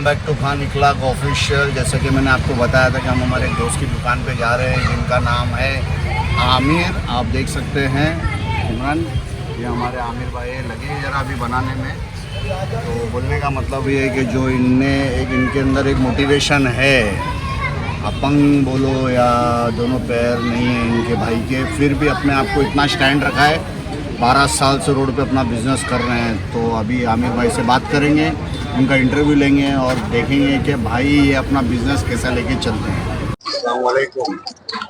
Back to Khan Ikhlaq official. जैसे कि मैंने आपको बताया था कि हम हमारे एक दोस्त की दुकान पे जा रहे हैं जिनका नाम है आमिर। आप देख सकते हैं इमरान, ये हमारे आमिर भाई लगे हैं ज़रा अभी बनाने में। तो बोलने का मतलब ये है कि जो इनके अंदर एक मोटिवेशन है, अपंग बोलो या दोनों पैर नहीं है इनके भाई के, फिर भी अपने आप को इतना स्टैंड रखा है। 12 साल से रोड पे अपना बिजनेस कर रहे हैं। तो अभी आमिर भाई से बात करेंगे, उनका इंटरव्यू लेंगे और देखेंगे कि भाई ये अपना बिजनेस कैसा लेके चलते हैं। अस्सलाम वालेकुम।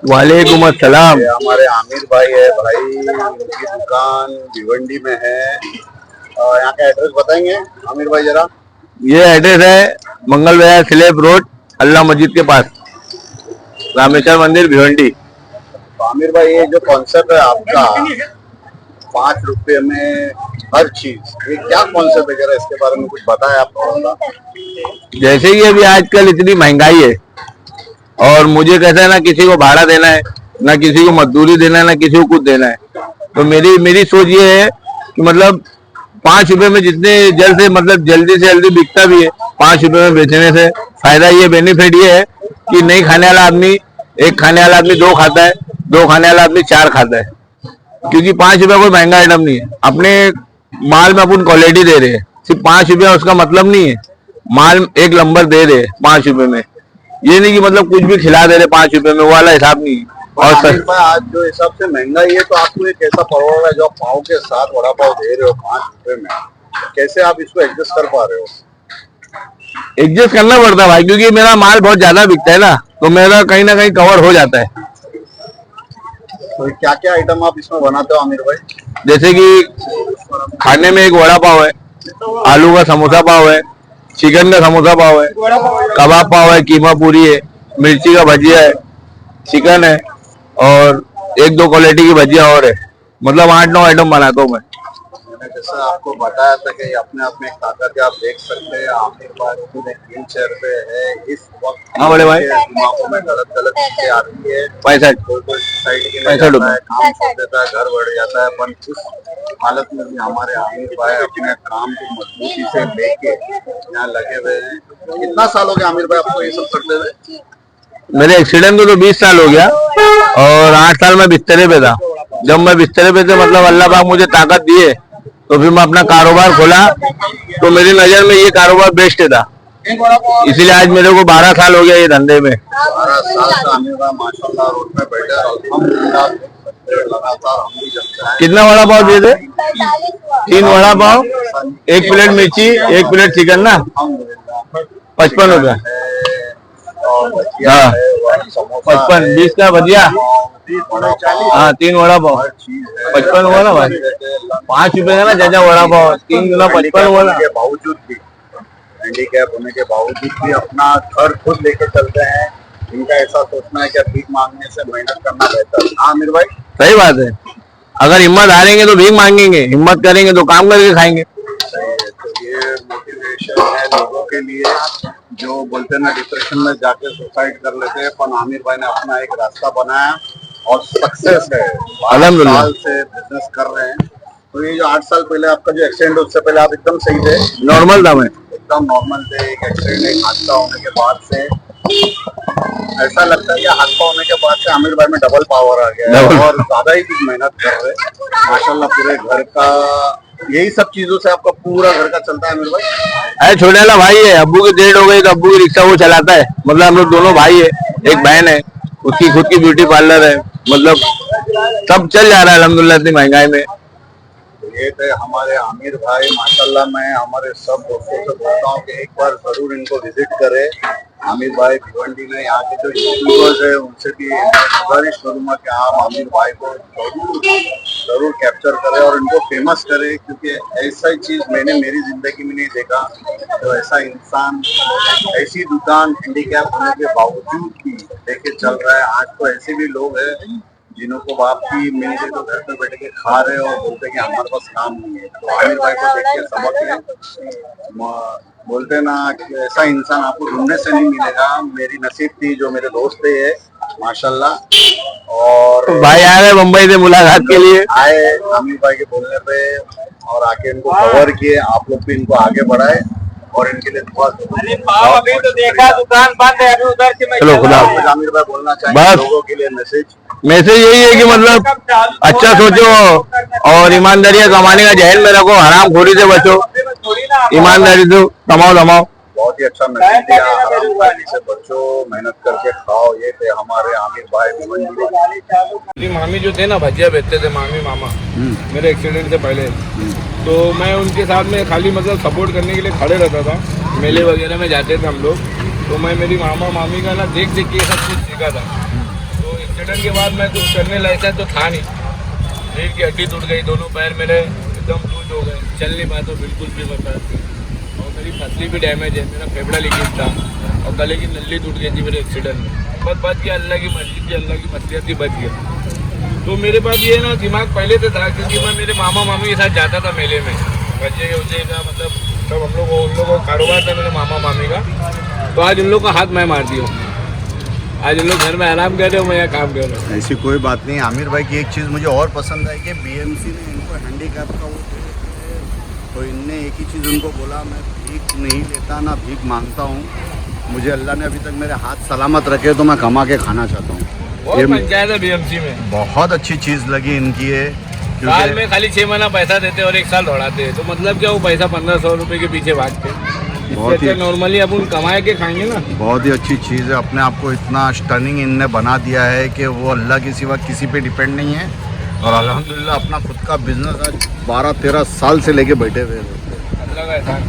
वालेकुम अस्सलाम। हमारे आमिर भाई है भाई, उनकी दुकान भिवंडी में है। यहाँ का एड्रेस बताएंगे आमिर भाई जरा? ये एड्रेस है मंगल विहार स्लेब रोड, अल्लाह मस्जिद के पास, रामेश्वर मंदिर भिवंडी। तो आमिर भाई ये जो कॉन्सेप्ट है आपका 5 रुपये में हर चीज, ये क्या कॉन्सेप्ट है, जरा इसके बारे में कुछ बताएं आप थोड़ा सा। जैसे कि अभी आजकल इतनी महंगाई है और मुझे कहता है ना किसी को भाड़ा देना है, ना किसी को मजदूरी देना है, ना किसी को कुछ देना है। तो मेरी सोच ये है कि मतलब 5 रुपए में जितने जल्द से मतलब जल्दी से जल्दी बिकता भी है, 5 रुपए में बेचने से फायदा ये बेनिफिट ये है कि नहीं खाने वाला आदमी, एक खाने वाला आदमी 2 खाता है, 2 खाने वाला आदमी 4 खाता है। क्योंकि 5 रुपया कोई महंगा आइटम नहीं है। अपने माल में अपन क्वालिटी दे रहे हैं, सिर्फ 5 रुपया उसका मतलब नहीं है। माल एक नंबर दे रहे 5 रुपए में, ये नहीं कि मतलब कुछ भी खिला दे रहे 5 रुपए में, वो वाला हिसाब नहीं है। और आज जो हिसाब से महंगाई है तो आपको ये कैसा पड़ रहा है जो आप पाव के साथ वड़ा पाव दे रहे हो 5 रुपए में, कैसे आप इसको एडजस्ट कर पा रहे हो? एडजस्ट करना पड़ता है भाई, क्योंकि मेरा माल बहुत ज्यादा बिकता है ना, तो मेरा कहीं ना कहीं कवर हो जाता है। तो क्या क्या आइटम आप इसमें बनाते हो आमिर भाई? जैसे कि खाने में एक वड़ा पाव है, आलू का समोसा पाव है, चिकन का समोसा पाव है, कबाब पाव है, कीमा पूरी है, मिर्ची का भजिया है, चिकन है और 1-2 क्वालिटी की भजिया और है। मतलब 8-9 आइटम बनाता हूँ मैं। मैंने जैसा आपको बताया था कि अपने आप में एक ताकत है, आप देख सकते हैं आमिर भाई खुद एक व्हील चेयर पे है इस वक्त। हाँ बड़े भाई, दिमागों में गलत चीजें आती है, 65 कोई साइड के लिए जाता है, काम छोड़ देता है, घर बढ़ जाता है। पर उस हालत में भी हमारे आमिर भाई अपने काम को मजबूती से लेके यहाँ लगे हुए हैं। कितना साल हो गया आमिर भाई आपको ये सब करते हुए? मेरे एक्सीडेंट को तो 20 साल हो गया और 8 साल में बिस्तरे पे था। जब मैं बिस्तरे पे थे मतलब अल्लाह पाक मुझे ताकत दिए, तो फिर मैं अपना कारोबार खोला। तो मेरी नजर में ये कारोबार बेस्ट था, इसीलिए आज मेरे को 12 साल हो गया ये धंधे में। 12 साल का आमिर भाई माशाल्लाह रोड पे बैठे अल्हम्दुलिल्लाह लगातार हम भी जमते हैं। कितना वड़ा पाव दिए थे? 3 वड़ा पाव, 1 प्लेट मिर्ची, 1 प्लेट चिकन ना, 55 रुपया। हाँ 55, 20 का भजिया, हाँ 3 वड़ा पाव, 55 हुआ ना भाई। 5 रुपए का ना जजा वड़ा पाव, 3 गुना 55 हुआ ना। बावजूद भी हैंडीकैप होने के बावजूद भी अपना घर खुद लेके चलते हैं। इनका ऐसा सोचना है कि भीख मांगने से मेहनत करना बेहतर। हाँ आमिर भाई सही बात है, अगर हिम्मत हारेंगे तो भीख मांगेंगे, हिम्मत करेंगे तो काम करके खाएंगे। तो ये मोटिवेशन है लोगों के लिए जो बोलते हैं ना डिप्रेशन में जाके सुसाइड कर लेते हैं। पर आमिर भाई ने अपना एक रास्ता बनाया और सक्सेस है, 12 साल से बिजनेस कर रहे हैं। तो ये जो 8 साल पहले आपका जो एक्सीडेंट, उससे पहले आप एकदम सही थे? नॉर्मल था मैं, एकदम नॉर्मल थे। एक एक्सीडेंट, एक हादसा होने के बाद से ऐसा लगता है कि हादसा होने के बाद से आमिर भाई में डबल पावर आ गया है और ज्यादा ही कुछ मेहनत कर रहे हैं माशाल्लाह। पूरे घर का यही सब चीजों से आपका पूरा घर का चलता है आमिर भाई? अरे छोटे वाला भाई है, अब्बू की डेट हो गई तो अब्बू की रिक्शा वो चलाता है। मतलब हम लोग दोनों भाई है, एक बहन है, उसकी खुद की ब्यूटी पार्लर है। मतलब सब चल जा रहा है अल्हम्दुलिल्लाह इतनी महंगाई में। ये थे हमारे आमिर भाई माशाल्लाह। मैं हमारे सब दोस्तों से बोलता हूँ कि एक बार जरूर इनको विजिट करें आमिर भाई भिवंडी में। यहाँ के जो यूट्यूबर्स है उनसे भी गुजारिश करूंगा कि आप आमिर भाई को जरूर कैप्चर करें और इनको फेमस करें, क्योंकि ऐसा ही चीज मैंने मेरी जिंदगी में नहीं देखा। तो ऐसा इंसान ऐसी दुकान हैंडीकैप होने के बावजूद भी लेके चल रहा है। आज तो ऐसे भी लोग हैं जिनको बाप की मिल के तो घर पे बैठ के खा रहे हो और बोलते कि हमारे पास काम नहीं है। तो आमिर भाई को देख के सबक है, बोलते ना कि ऐसा इंसान आपको ढूंढने से नहीं मिलेगा। मेरी नसीब थी जो मेरे दोस्त थे ये माशाल्लाह। और तो भाई आ रहे मुंबई से मुलाकात के लिए, आए आमिर भाई के बोलने पे और आके इनको कवर किए। आप लोग भी इनको आगे बढ़ाए और इनके लिए दुआ करो। अरे पाव अभी तो देखा दुकान बंद है, अभी उधर से मैं चलो, खुदा कुछ आमिर भाई बोलना चाहेंगे बस। लोगों के लिए मैसेज? मैसेज यही है कि मतलब अच्छा सोचो और ईमानदारी कमाने का जहन में रखो, हराम खोरी से बचो, ईमानदारी से कमाओ। बहुत ही अच्छा मैसेज दिया, हराम खाने से बचो, मेहनत करके खाओ। ये थे हमारे आमिर भाई भिवंडी वाले। मेरी मामी जो थे ना, भजिया बेचते थे मामी मामा, मेरे एक्सीडेंट से पहले। तो मैं उनके साथ में खाली मतलब सपोर्ट करने के लिए खड़े रहता था, मेले वगैरह में जाते थे हम लोग। तो मैं मेरी मामा मामी का ना देख के ये सब कुछ सीखा था। तो एक्सीडेंट के बाद मैं कुछ करने लायक तो था नहीं, रीढ़ की हड्डी टूट गई, दोनों पैर मेरे एकदम लूज हो गए, चल नहीं पाया तो बिल्कुल भी मतलब। और मेरी फसली भी डैमेज है, मेरा फेफड़ा लीकेज था और गले की नली टूट गई थी मेरे एक्सीडेंट में। बस बच गया, अल्लाह की मर्जी थी, अल्लाह की मसलियत थी, बच गया। तो मेरे पास ये ना दिमाग पहले से था, क्योंकि मैं मेरे मामा मामी के साथ जाता था मेले में, बच्चे उच्चे का मतलब सब हम लोग उन लोगों का कारोबार था मेरे मामा मामी का। तो आज उन लोग का हाथ मैं मार दिया, आज उन लोग घर में आराम कर रहे हो, मैं यहाँ काम कर रहा हूँ। ऐसी कोई बात नहीं। आमिर भाई की एक चीज़ मुझे और पसंद आई कि बीएमसी ने इनको हैंडीकैप का वो तो इनने एक ही चीज़ उनको बोला, मैं भीख नहीं लेता ना भीख मांगता हूँ, मुझे अल्लाह ने अभी तक मेरे हाथ सलामत रखे तो मैं कमा के खाना चाहता हूँ। बहुत पंचायत है बीएमसी में, बहुत अच्छी चीज़ लगी इनकी है। साल में खाली 6 महीना पैसा देते और 1 साल दौड़ाते, तो मतलब क्या वो पैसा 1500 रुपये के पीछे भागते। बहुत ही नॉर्मली अपन कमाए के खाएंगे ना। बहुत ही अच्छी चीज़ है। अपने आप को इतना स्टनिंग इनने बना दिया है कि वो अल्लाह के सिवा किसी पे डिपेंड नहीं है। और अल्हम्दुलिल्लाह अपना खुद का बिजनेस आज 12-13 साल से लेके बैठे हुए हैं। अल्लाह का एहसान।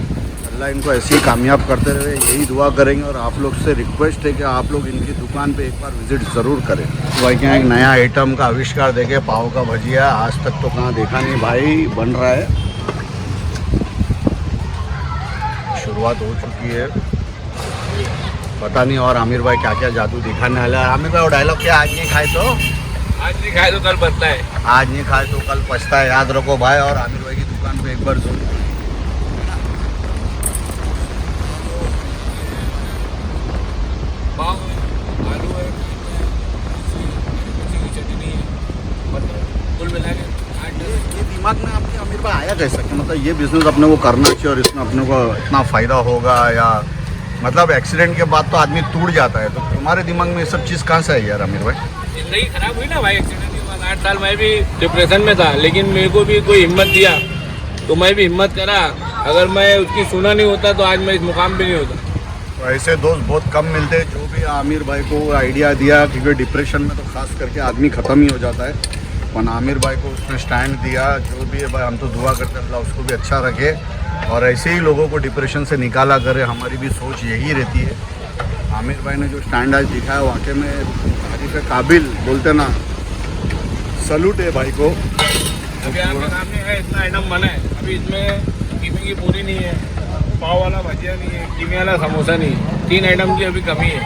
अल्लाह इनको ऐसे ही कामयाब करते रहे, यही दुआ करेंगे। और आप लोग से रिक्वेस्ट है कि आप लोग इनकी दुकान पे एक बार विजिट ज़रूर करें। भाई क्या एक नया आइटम का आविष्कार देखे, पाव का भजिया, आज तक तो कहाँ देखा नहीं भाई, बन रहा है, शुरुआत हो चुकी है। पता नहीं और आमिर भाई क्या क्या जादू दिखाने वाला है। आमिर भाई वो डायलॉग क्या, आज नहीं खाए तो कल पछता है, आज नहीं खाए तो कल पछता है, याद रखो भाई। और आमिर भाई की दुकान पे एक बार जरूर पाव है, आलू है, की चटनी है, मतलब कुल मिला के 8-10। ये दिमाग में आपके आमिर भाई आया कैसे कि मतलब ये बिजनेस अपने को करना चाहिए और इसमें अपने को इतना फ़ायदा होगा? या मतलब एक्सीडेंट के बाद तो आदमी टूट जाता है, तो तुम्हारे दिमाग में ये सब चीज़ कहाँ से आई यार आमिर भाई? जिंदगी खराब हुई ना भाई एक्सीडेंट के बाद। 8 साल मैं भी डिप्रेशन में था, लेकिन मेरे को भी कोई हिम्मत दिया तो मैं भी हिम्मत करा। अगर मैं उसकी सुना नहीं होता तो आज मैं इस मुकाम पे नहीं होता। तो ऐसे दोस्त बहुत कम मिलते हैं जो भी आमिर भाई को आइडिया दिया, क्योंकि डिप्रेशन में तो खास करके आदमी ख़त्म ही हो जाता है। पर आमिर भाई को उसने स्टैंड दिया, जो भी है भाई हम तो दुआ करते हैं अल्लाह उसको भी अच्छा रखे और ऐसे ही लोगों को डिप्रेशन से निकाला करे। हमारी भी सोच यही रहती है। आमिर भाई ने जो स्टैंड आज दिखाया वाकई में तारीफ़ काबिल, बोलते ना, सलूट है भाई को। अभी आपके सामने है इतना आइटम बना है, अभी इसमें कीमे की पूरी नहीं है, पाव वाला भजिया नहीं है, कीमे वाला समोसा नहीं है, 3 आइटम की अभी कमी है।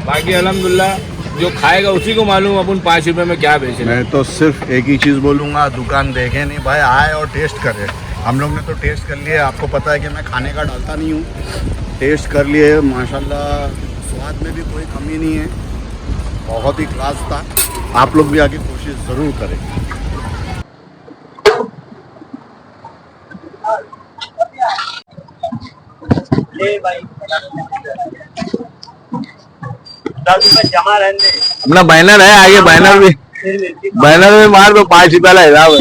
बाकी अल्हम्दुलिल्लाह जो खाएगा उसी को मालूम अपन 5 रुपये में क्या बेचे। मैं तो सिर्फ एक ही चीज़ बोलूँगा, दुकान देखे नहीं भाई, आए और टेस्ट करे। हम लोग ने तो टेस्ट कर लिए, आपको पता है कि मैं खाने का डालता नहीं हूँ, टेस्ट कर लिए माशाल्लाह, स्वाद में भी कोई कमी नहीं है, बहुत ही क्लास था। आप लोग भी आगे कोशिश ज़रूर करें। जमा रहने अपना बैनर है आगे, बैनर में मार दो, 5 रुपये वाला हिसाब है।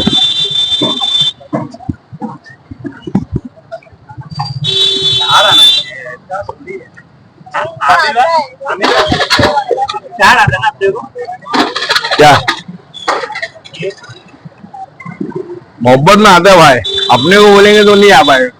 क्या मोहब्बत में आता है भाई, अपने को बोलेंगे तो नहीं आ पाएगा।